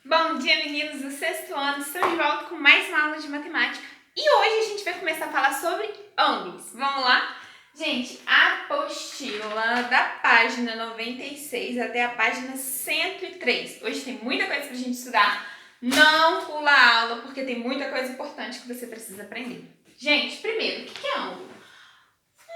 Bom dia, meninos do sexto ano. Estamos de volta com mais uma aula de matemática. E hoje a gente vai começar a falar sobre ângulos. Vamos lá? Gente, a apostila da página 96 até a página 103. Hoje tem muita coisa pra gente estudar. Não pula a aula, porque tem muita coisa importante que você precisa aprender. Gente, primeiro, o que é ângulo?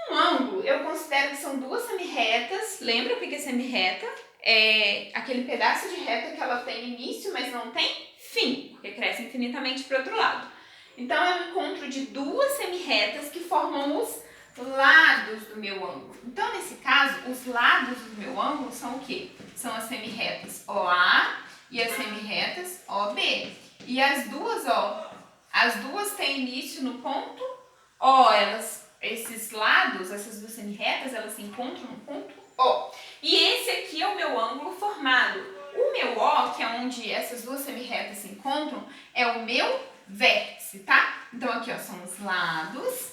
Um ângulo, eu considero que são duas semirretas. Lembra o que é semirreta? É aquele pedaço de reta que ela tem início, mas não tem fim, porque cresce infinitamente para o outro lado. Então, é um encontro de duas semirretas que formam os lados do meu ângulo. Então, nesse caso, os lados do meu ângulo são o quê? São as semirretas OA e as semirretas OB. E as duas têm início no ponto O. Esses lados, essas duas semirretas, elas se encontram no ponto O. E esse aqui é o meu ângulo formado. O meu O, que é onde essas duas semirretas se encontram, é o meu vértice, tá? Então aqui, ó, são os lados.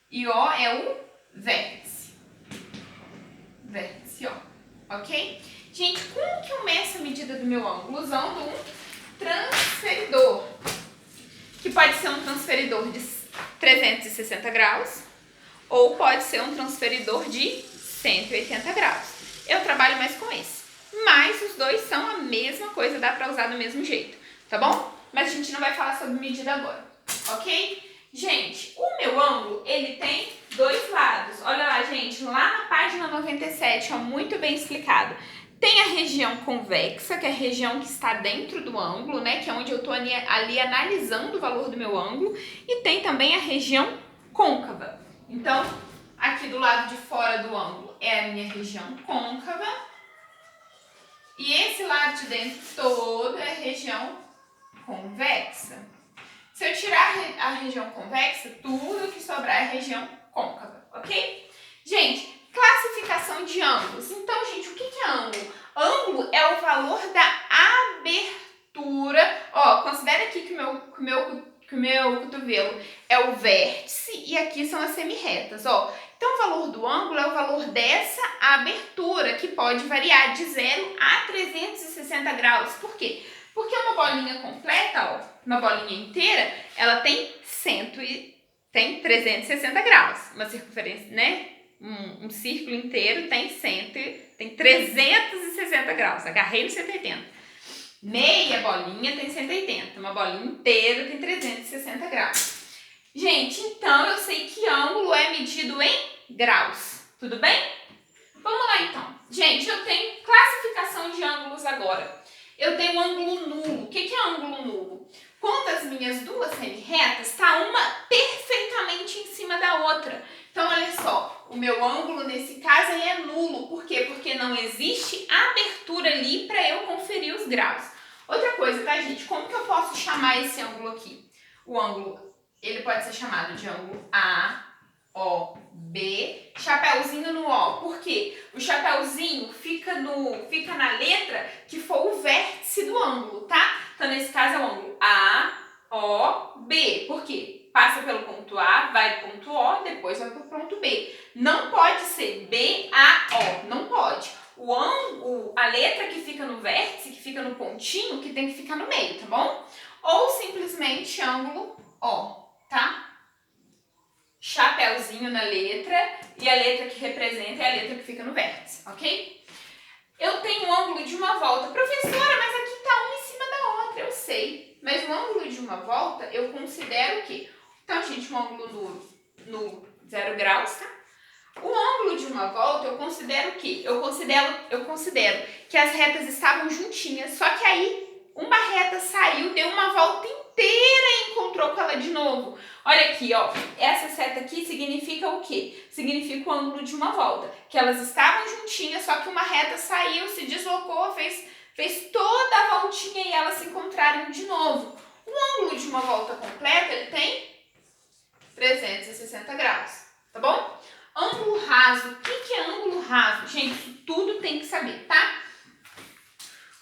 E O é o vértice. Vértice, ó. Ok? Gente, como que eu meço a medida do meu ângulo? Usando um transferidor. Que pode ser um transferidor de 360 graus ou pode ser um transferidor de 180 graus. Eu trabalho mais com esse. Mas os dois são a mesma coisa, dá pra usar do mesmo jeito, tá bom? Mas a gente não vai falar sobre medida agora, ok? Gente, o meu ângulo, ele tem dois lados. Olha lá, gente, lá na página 97, ó, muito bem explicado. Tem a região convexa, que é a região que está dentro do ângulo, né? Que é onde eu estou ali analisando o valor do meu ângulo. E tem também a região côncava. Então, aqui do lado de fora do ângulo é a minha região côncava. E esse lado de dentro todo é a região convexa. Se eu tirar a região convexa, tudo que sobrar é a região côncava, ok? Gente, classificação de ângulos. Então, gente, o que é ângulo? Ângulo é o valor da abertura. Ó, considera aqui que o meu cotovelo é o vértice e aqui são as semirretas, ó. Então, o valor do ângulo é o valor dessa abertura, que pode variar de 0 a 360 graus. Por quê? Porque uma bolinha completa, ó, uma bolinha inteira, ela tem 360 graus. Uma circunferência, né? Um círculo inteiro tem 360 graus. Agarrei no 180. Meia bolinha tem 180. Uma bolinha inteira tem 360 graus. Gente, então eu sei que ângulo é medido em graus. Tudo bem? Vamos lá então. Gente, eu tenho classificação de ângulos agora. Eu tenho um ângulo nulo. O que é ângulo nulo? Quando as minhas duas semirretas está uma perfeitamente em cima da outra. Então, olha só, o meu ângulo nesse caso aí é nulo. Por quê? Porque não existe abertura ali para eu conferir os graus. Outra coisa, tá, gente? Como que eu posso chamar esse ângulo aqui? O ângulo, ele pode ser chamado de ângulo A, O, B, chapéuzinho no O. Por quê? O chapéuzinho fica na letra que for o vértice do ângulo, tá? Então, nesse caso, é o ângulo A, O, B. Por quê? Passa pelo ponto A, vai pro ponto O, depois vai pro ponto B. Não pode ser B, A, O. Não pode. A letra que fica no vértice, que fica no pontinho, que tem que ficar no meio, tá bom? Ou simplesmente ângulo O, tá? Chapéuzinho na letra e a letra que representa é a letra que fica no vértice, ok? Eu tenho um ângulo de uma volta. Professora, mas aqui está uma em cima da outra, eu sei. Mas um ângulo de uma volta eu considero o quê? Então, gente, um ângulo no 0 graus, tá? O ângulo de uma volta eu considero o quê? Eu considero que as retas estavam juntinhas, só que aí uma reta saiu, deu uma volta inteira e encontrou com ela de novo. Olha aqui, ó, essa seta aqui significa o quê? Significa o ângulo de uma volta, que elas estavam juntinhas, só que uma reta saiu, se deslocou, fez toda a voltinha e elas se encontraram de novo. O ângulo de uma volta completa, ele tem 360 graus, tá bom? Ângulo raso. O que é ângulo raso? Gente, isso tudo tem que saber, tá?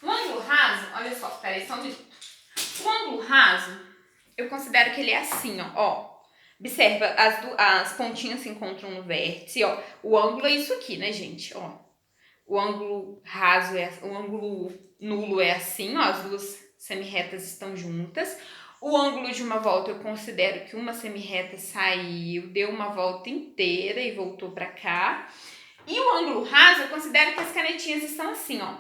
O ângulo raso, olha só, peraí, só um minuto. O ângulo raso, eu considero que ele é assim, ó. Observa, as pontinhas se encontram no vértice, ó. O ângulo é isso aqui, né, gente? Ó. O ângulo raso o ângulo nulo é assim, ó, as duas semirretas estão juntas. O ângulo de uma volta eu considero que uma semirreta saiu, deu uma volta inteira e voltou para cá. E o ângulo raso eu considero que as canetinhas estão assim, ó,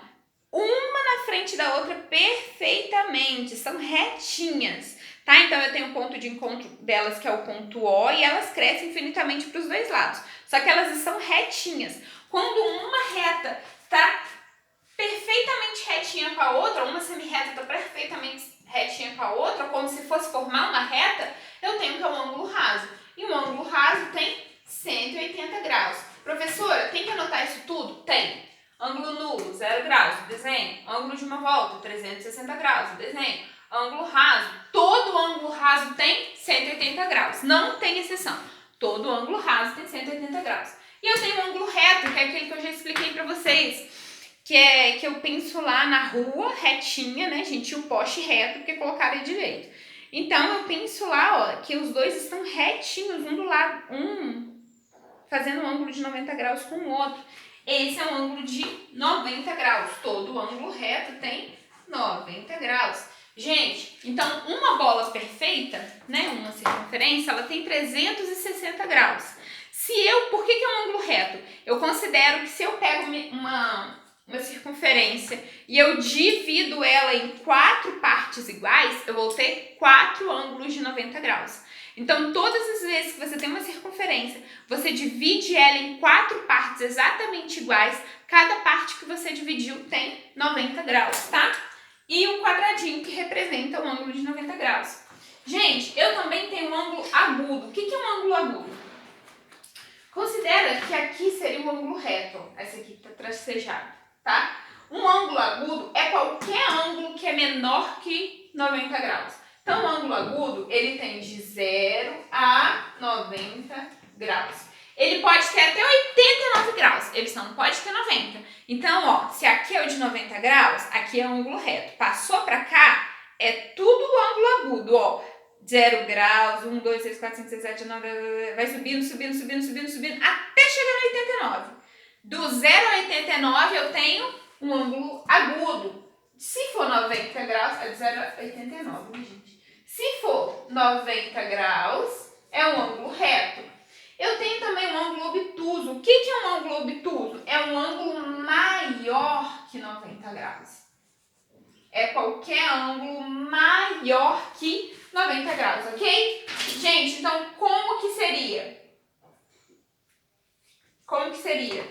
uma na frente da outra perfeitamente, são retinhas, tá? Então eu tenho o ponto de encontro delas, que é o ponto O, e elas crescem infinitamente para os dois lados. Só que elas estão retinhas. Quando uma reta está perfeitamente retinha com a outra, uma semirreta está perfeitamente retinha com a outra, como se fosse formar uma reta, eu tenho que é um ângulo raso. E um ângulo raso tem 180 graus. Professora, tem que anotar isso tudo? Tem. Ângulo nulo, 0 graus, desenho. Ângulo de uma volta, 360 graus, desenho. Ângulo raso, todo ângulo raso tem 180 graus. Não tem exceção. Todo ângulo raso tem 180 graus. E eu tenho um ângulo reto, que é aquele que eu já expliquei para vocês. Que eu penso lá na rua, retinha, né, gente? O poste reto, porque colocaram direito. Então, eu penso lá, ó, que os dois estão retinhos, um do lado, fazendo um ângulo de 90 graus com o outro. Esse é um ângulo de 90 graus. Todo ângulo reto tem 90 graus. Gente, então uma bola perfeita, né, uma circunferência, ela tem 360 graus. Por que é um ângulo reto? Eu considero que se eu pego uma circunferência e eu divido ela em 4 partes iguais, eu vou ter 4 ângulos de 90 graus. Então, todas as vezes que você tem uma circunferência, você divide ela em 4 partes exatamente iguais, cada parte que você dividiu tem 90 graus, tá? E um quadradinho que representa o ângulo de 90 graus. Gente, eu também tenho um ângulo agudo. O que é um ângulo agudo? Considera que aqui seria um ângulo reto. Esse aqui está tracejado, tá? Um ângulo agudo é qualquer ângulo que é menor que 90 graus. Então, o ângulo agudo, ele tem de 0 a 90 graus. Ele pode ter até 89 graus, ele só não pode ter 90. Então, ó, se aqui é o de 90 graus, aqui é o ângulo reto. Passou pra cá, é tudo o ângulo agudo, ó. 0 graus, 1, 2, 3, 4, 5, 6, 7, 9, vai subindo, subindo, subindo, subindo, subindo, até chegar no 89. Do 0 a 89 eu tenho um ângulo agudo. Se for 90 graus, é de 0 a 89, né, gente? Se for 90 graus, é um ângulo reto. Eu tenho também um ângulo obtuso. O que é um ângulo obtuso? É um ângulo maior que 90 graus. É qualquer ângulo maior que 90 graus, ok? Gente, então como que seria? Como que seria?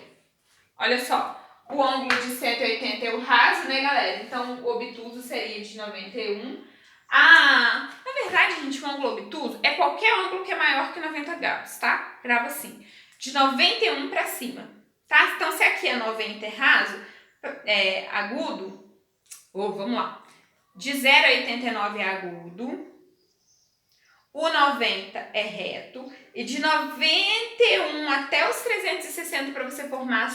Olha só, o ângulo de 180 é o raso, né, galera? Então, o obtuso seria de 91. Na verdade, gente, o ângulo obtuso é qualquer ângulo que é maior que 90 graus, tá? Grava assim, de 91 para cima, tá? Então, se aqui é 90 é raso, agudo, vamos lá, de 0 a 89 é agudo, o 90 é reto, e de 91 até os 360 para você formar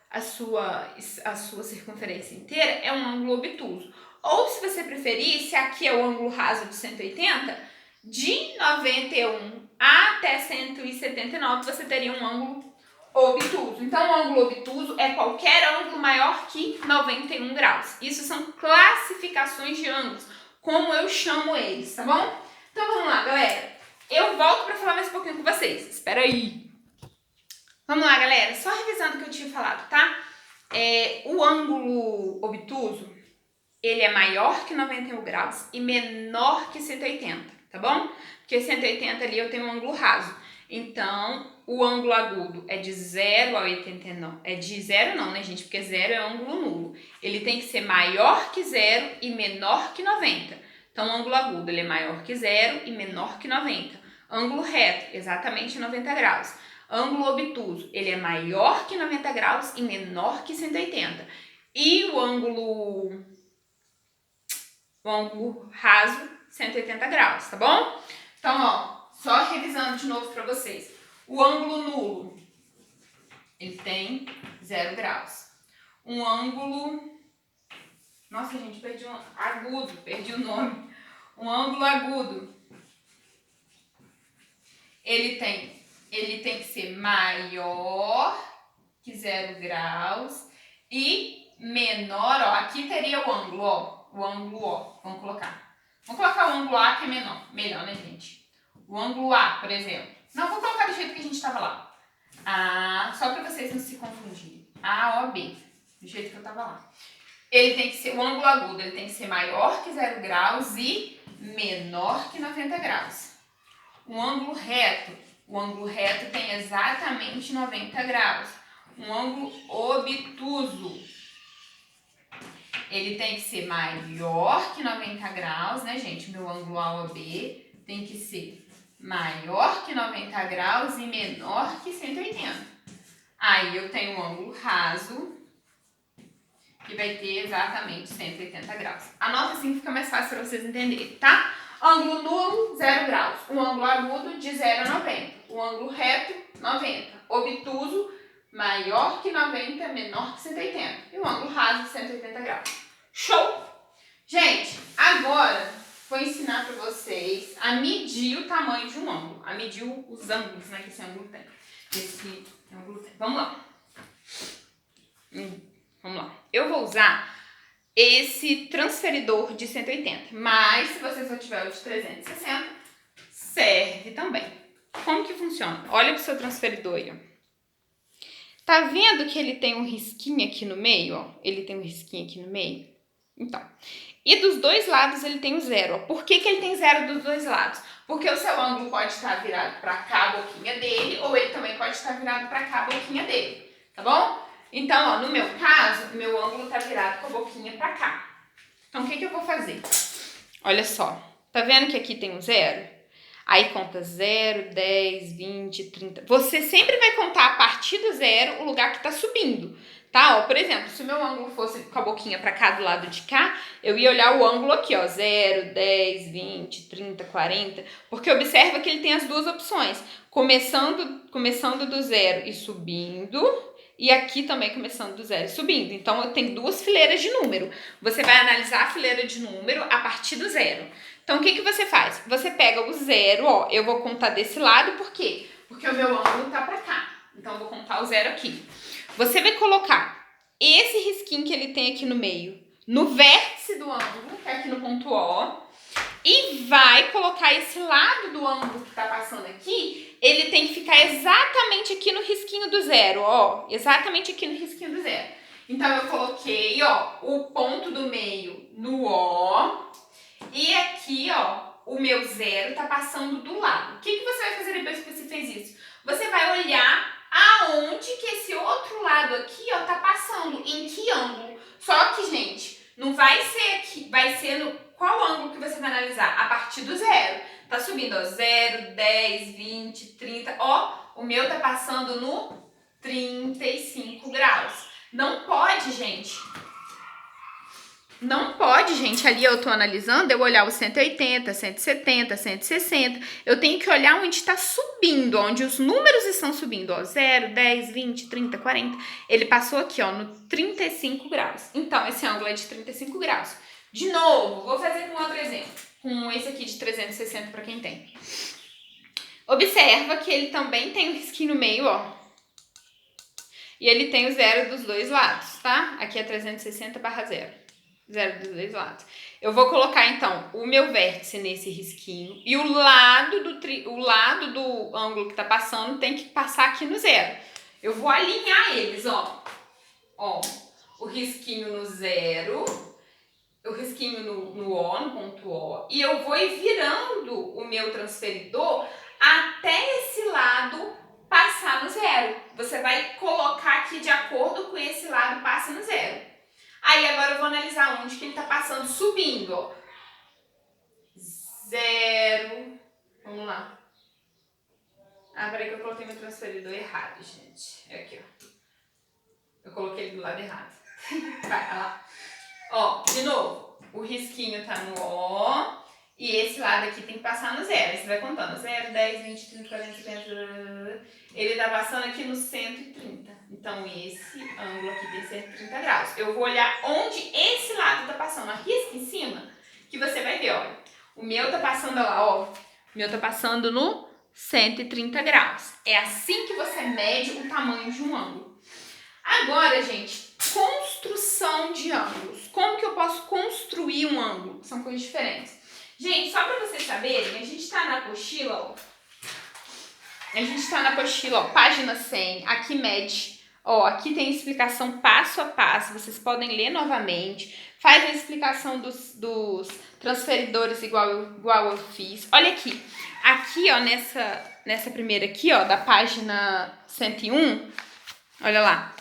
a sua circunferência inteira é um ângulo obtuso. Ou, se você preferir, se aqui é o ângulo raso de 180, de 91 até 179 você teria um ângulo obtuso. Então, o ângulo obtuso é qualquer ângulo maior que 91 graus. Isso são classificações de ângulos, como eu chamo eles, tá bom? Então, vamos lá, galera. Eu volto para falar mais um pouquinho com vocês. Espera aí. Vamos lá, galera. Só revisando o que eu tinha falado, tá? O ângulo obtuso, ele é maior que 91 graus e menor que 180, tá bom? Porque 180 ali eu tenho um ângulo raso. Então, o ângulo agudo é de 0 a 89. É de 0 não, né, gente? Porque 0 é ângulo nulo. Ele tem que ser maior que 0 e menor que 90. Então, o ângulo agudo, ele é maior que 0 e menor que 90. Ângulo reto, exatamente 90 graus. Ângulo obtuso, ele é maior que 90 graus e menor que 180. E o ângulo raso, 180 graus, tá bom? Então, ó, só revisando de novo para vocês. O ângulo nulo, ele tem 0 graus. Um ângulo... Nossa, gente, perdi o nome. Um ângulo agudo, ele tem que ser maior que 0 graus e menor, ó, aqui teria o ângulo, ó, vamos colocar o ângulo A que é melhor, né, gente? O ângulo A, por exemplo, não, vou colocar do jeito que a gente estava lá, só para vocês não se confundirem, AOB, do jeito que eu estava lá. Ele tem que ser, o ângulo agudo, ele tem que ser maior que 0 graus e menor que 90 graus. O ângulo reto tem exatamente 90 graus. Um ângulo obtuso, ele tem que ser maior que 90 graus, né, gente? Meu ângulo AOB tem que ser maior que 90 graus e menor que 180. Aí eu tenho um ângulo raso, que vai ter exatamente 180 graus. Anota assim que fica mais fácil para vocês entenderem, tá? Ângulo nulo, 0 graus. Um ângulo agudo, de 0 a 90. O ângulo reto, 90. Obtuso, maior que 90, menor que 180. E o ângulo raso, 180 graus. Show? Gente, agora vou ensinar para vocês a medir o tamanho de um ângulo. A medir os ângulos, né, que esse ângulo tem. Vamos lá. Vamos lá. Eu vou usar esse transferidor de 180, mas se você só tiver o de 360, serve também. Como que funciona? Olha pro seu transferidor aí, ó. Tá vendo que ele tem um risquinho aqui no meio, ó? Ele tem um risquinho aqui no meio? Então, e dos dois lados ele tem o 0, ó. Por que que ele tem 0 dos dois lados? Porque o seu ângulo pode estar virado para cá, a boquinha dele, ou ele também pode estar virado para cá, a boquinha dele, tá bom? Então, ó, no meu caso, meu ângulo tá virado com a boquinha para cá. Então, o que que eu vou fazer? Olha só, tá vendo que aqui tem um 0? Aí conta 0, 10, 20, 30. Você sempre vai contar a partir do 0 o lugar que tá subindo, tá? Ó, por exemplo, se o meu ângulo fosse com a boquinha para cá, do lado de cá, eu ia olhar o ângulo aqui, ó, 0, 10, 20, 30, 40, porque observa que ele tem as duas opções, começando do 0 e subindo, e aqui também começando do 0 e subindo. Então, eu tenho duas fileiras de número. Você vai analisar a fileira de número a partir do 0. Então, o que que você faz? Você pega o 0, ó, eu vou contar desse lado, por quê? Porque o meu ângulo tá pra cá. Então, eu vou contar o 0 aqui. Você vai colocar esse risquinho que ele tem aqui no meio, no vértice do ângulo, que é aqui no ponto O, e vai colocar esse lado do ângulo que tá passando aqui, ele tem que ficar exatamente aqui no risquinho do 0, ó, exatamente aqui no risquinho do 0. Então, eu coloquei, ó, o ponto do meio no O, e aqui, ó, o meu 0 tá passando do lado. O que que você vai fazer depois que você fez isso? Você vai olhar aonde que esse outro lado aqui, ó, tá passando, em que ângulo. Só que, gente, não vai ser aqui, vai ser no... Qual ângulo que você vai analisar? A partir do 0. Tá subindo, ó, 0, 10, 20, 30, ó, o meu tá passando no 35 graus. Não pode, gente. Não pode, gente, ali eu tô analisando, eu olhar o 180, 170, 160, eu tenho que olhar onde está subindo, onde os números estão subindo, ó, 0, 10, 20, 30, 40, ele passou aqui, ó, no 35 graus. Então, esse ângulo é de 35 graus. De novo, vou fazer com outro exemplo, com esse aqui de 360 para quem tem. Observa que ele também tem um risquinho no meio, ó, e ele tem o 0 dos dois lados, tá? Aqui é 360/0. 0 dos dois lados. Eu vou colocar, então, o meu vértice nesse risquinho e o lado do ângulo que tá passando tem que passar aqui no 0. Eu vou alinhar eles, ó. Ó, o risquinho no 0, o risquinho no O, no ponto O, e eu vou ir virando o meu transferidor até esse lado passar no 0. Você vai colocar aqui de acordo com esse lado passa no 0. Aí, agora eu vou analisar onde que ele tá passando, subindo, ó. 0. Vamos lá. Peraí que eu coloquei meu transferidor errado, gente. É aqui, ó. Eu coloquei ele do lado errado. Vai lá. Ó, de novo. O risquinho tá no O. E esse lado aqui tem que passar no 0. Aí você vai contando. 0, 10, 20, 30, 40, 50... Ele tá passando aqui no 130. Então, esse ângulo aqui tem que ser 30 graus. Eu vou olhar onde esse lado tá passando. Arrisca em cima, que você vai ver, olha. O meu tá passando lá, ó. O meu tá passando no 130 graus. É assim que você mede o tamanho de um ângulo. Agora, gente, construção de ângulos. Como que eu posso construir um ângulo? São coisas diferentes. Gente, só para vocês saberem, a gente está na apostila, ó. A gente está na apostila, ó, página 100, aqui mede. Ó, aqui tem explicação passo a passo, vocês podem ler novamente. Faz a explicação dos transferidores igual eu fiz. Olha aqui. Aqui, ó, nessa primeira aqui, ó, da página 101, olha lá.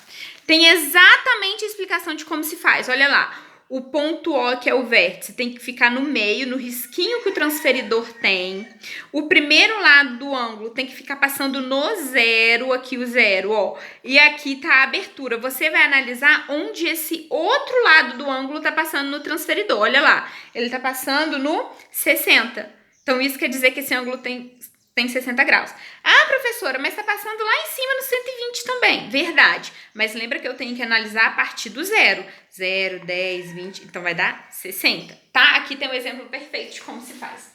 Tem exatamente a explicação de como se faz. Olha lá. O ponto O, que é o vértice, tem que ficar no meio, no risquinho que o transferidor tem. O primeiro lado do ângulo tem que ficar passando no zero, aqui o zero, ó. E aqui tá a abertura. Você vai analisar onde esse outro lado do ângulo tá passando no transferidor. Olha lá, ele tá passando no 60. Então, isso quer dizer que esse ângulo tem 60 graus. Ah, professora, mas tá passando lá em cima no 120 também. Verdade. Mas lembra que eu tenho que analisar a partir do zero. 0, 10, 20, então vai dar 60, tá? Aqui tem um exemplo perfeito de como se faz.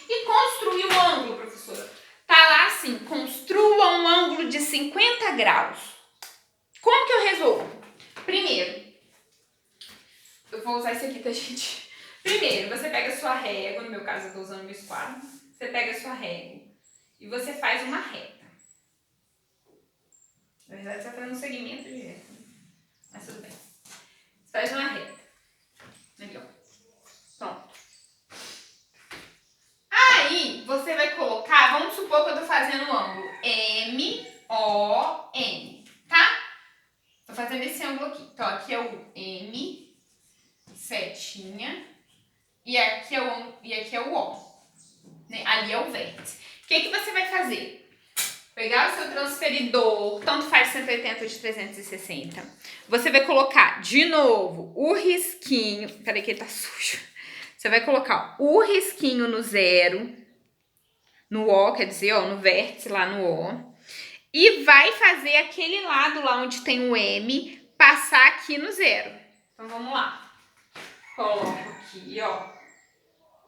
E construir um ângulo, professora? Tá lá assim, construa um ângulo de 50 graus. Como que eu resolvo? Primeiro, eu vou usar esse aqui, tá, gente? Primeiro, você pega a sua régua, no meu caso eu tô usando meu esquadro, você pega a sua régua e você faz uma reta. Na verdade, você vai fazer um segmento de reta, mas tudo bem. Você faz uma reta. Aqui, ó. Pronto. Aí, você vai colocar, vamos supor que eu tô fazendo um ângulo M-O-N, tá? Tô fazendo esse ângulo aqui. Então, aqui é o M, setinha, e aqui é o O. Né? Ali é o vértice. O que você vai fazer? Pegar o seu transferidor, tanto faz 180 ou de 360. Você vai colocar, de novo, o risquinho. Peraí que ele tá sujo. Você vai colocar o risquinho no zero, no O, quer dizer, ó, no vértice lá no O. E vai fazer aquele lado lá onde tem o M, passar aqui no zero. Então, vamos lá. Coloco aqui, ó,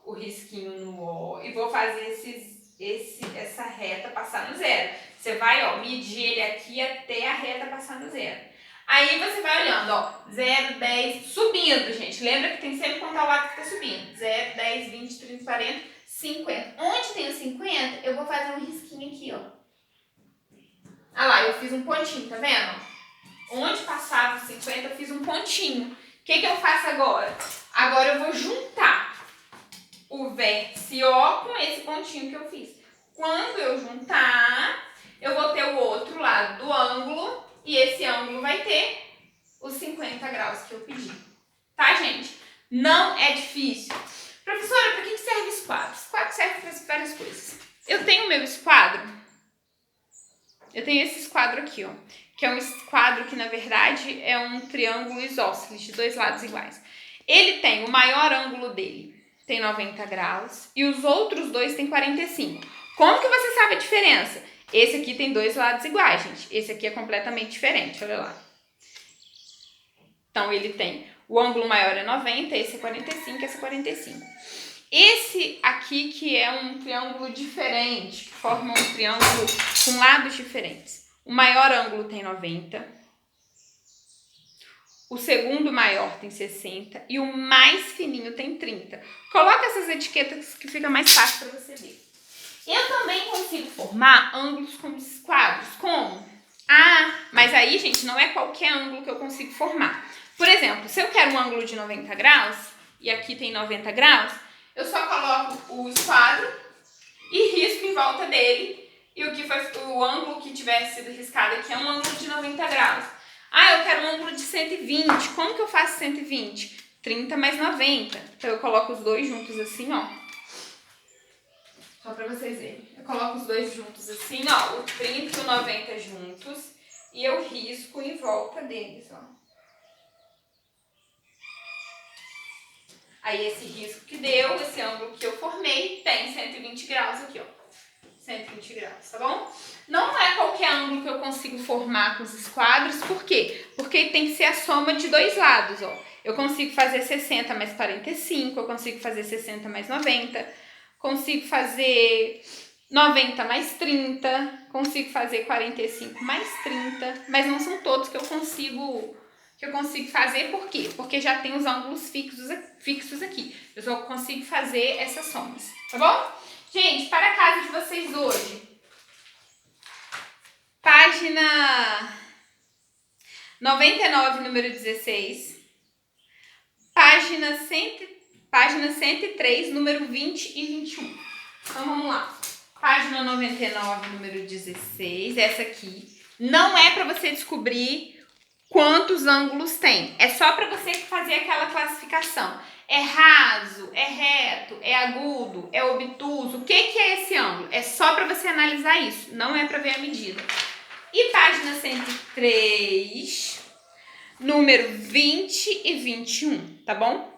o risquinho no O e vou fazer essa reta passar no zero. Você vai, ó, medir ele aqui até a reta passar no zero. Aí você vai olhando, ó, 0, 10, subindo, gente. Lembra que tem sempre que contar o lado que tá subindo. 0, 10, 20, 30, 40, 50. Onde tem o 50, eu vou fazer um risquinho aqui, ó. Ah lá, eu fiz um pontinho, tá vendo? Onde passava o 50, eu fiz um pontinho. O que eu faço agora? Agora eu vou juntar o vértice O com esse pontinho que eu fiz. Quando eu juntar, eu vou ter o outro lado do ângulo e esse ângulo vai ter os 50 graus que eu pedi. Tá, gente? Não é difícil. Professora, para que serve esquadro? Esquadro serve para várias coisas. Eu tenho o meu esquadro. Eu tenho esse esquadro aqui, ó. Que é um esquadro que, na verdade, é um triângulo isósceles de dois lados iguais. Ele tem o maior ângulo dele, tem 90 graus, e os outros dois tem 45. Como que você sabe a diferença? Esse aqui tem dois lados iguais, gente. Esse aqui é completamente diferente, olha lá. Então, ele tem o ângulo maior é 90, esse é 45, esse é 45. Esse aqui que é um triângulo diferente, que forma um triângulo com lados diferentes. O maior ângulo tem 90, o segundo maior tem 60 e o mais fininho tem 30. Coloca essas etiquetas que fica mais fácil para você ver. Eu também consigo formar ângulos com esquadros. Como? Ah, mas aí, gente, não é qualquer ângulo que eu consigo formar. Por exemplo, se eu quero um ângulo de 90 graus, e aqui tem 90 graus, eu só coloco o esquadro e risco em volta dele. E o ângulo que tiver sido riscado aqui é um ângulo de 90 graus. Ah, eu quero um ângulo de 120. Como que eu faço 120? 30 mais 90. Então, eu coloco os dois juntos assim, ó. Só pra vocês verem. Eu coloco os dois juntos assim, ó. O 30 e o 90 juntos. E eu risco em volta deles, ó. Aí, esse risco que deu, esse ângulo que eu formei, tem 120 graus aqui, ó. 120 graus, tá bom? Não é qualquer ângulo que eu consigo formar com os esquadros. Por quê? Porque tem que ser a soma de dois lados, ó. Eu consigo fazer 60 mais 45, eu consigo fazer 60 mais 90, consigo fazer 90 mais 30, consigo fazer 45 mais 30, mas não são todos que eu consigo fazer. Por quê? Porque já tem os ângulos fixos aqui. Eu só consigo fazer essas somas, tá bom? Gente, para a casa de vocês hoje, página 99, número 16, página 103, número 20 e 21. Então, vamos lá. Página 99, número 16, essa aqui. Não é para você descobrir quantos ângulos tem. É só para você fazer aquela classificação. É raso, é reto, é agudo, é obtuso. O que é esse ângulo? É só para você analisar isso. Não é para ver a medida. E página 103, número 20 e 21, tá bom?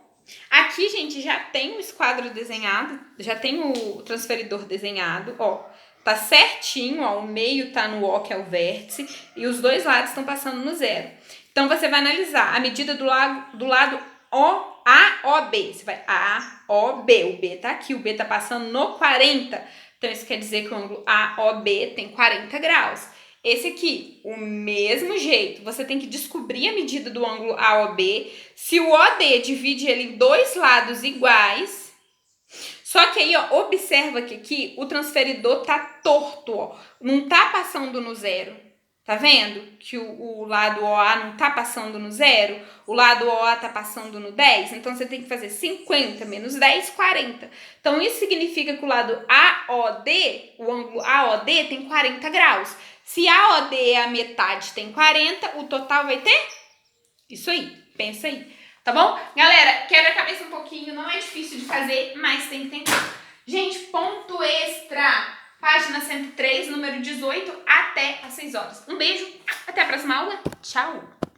Aqui, gente, já tem o esquadro desenhado, já tem o transferidor desenhado, ó. Tá certinho, ó, o meio tá no O, que é o vértice, e os dois lados estão passando no zero. Então, você vai analisar a medida do lado AOB. Você vai AOB, o B tá aqui, o B tá passando no 40. Então, isso quer dizer que o ângulo AOB tem 40 graus. Esse aqui, o mesmo jeito, você tem que descobrir a medida do ângulo AOB. Se o OD divide ele em dois lados iguais, só que aí, ó, observa que aqui o transferidor tá torto, ó, não tá passando no zero. Tá vendo que o lado OA não tá passando no zero? O lado OA tá passando no 10? Então, você tem que fazer 50 menos 10, 40. Então, isso significa que o lado AOD, o ângulo AOD, tem 40 graus. Se AOD é a metade, tem 40, o total vai ter? Isso aí, pensa aí. Tá bom? Galera, quebra a cabeça um pouquinho, não é difícil de fazer, mas tem que tentar. Gente, ponto extra! Página 103, número 18, até às 6 horas. Um beijo, até a próxima aula. Tchau!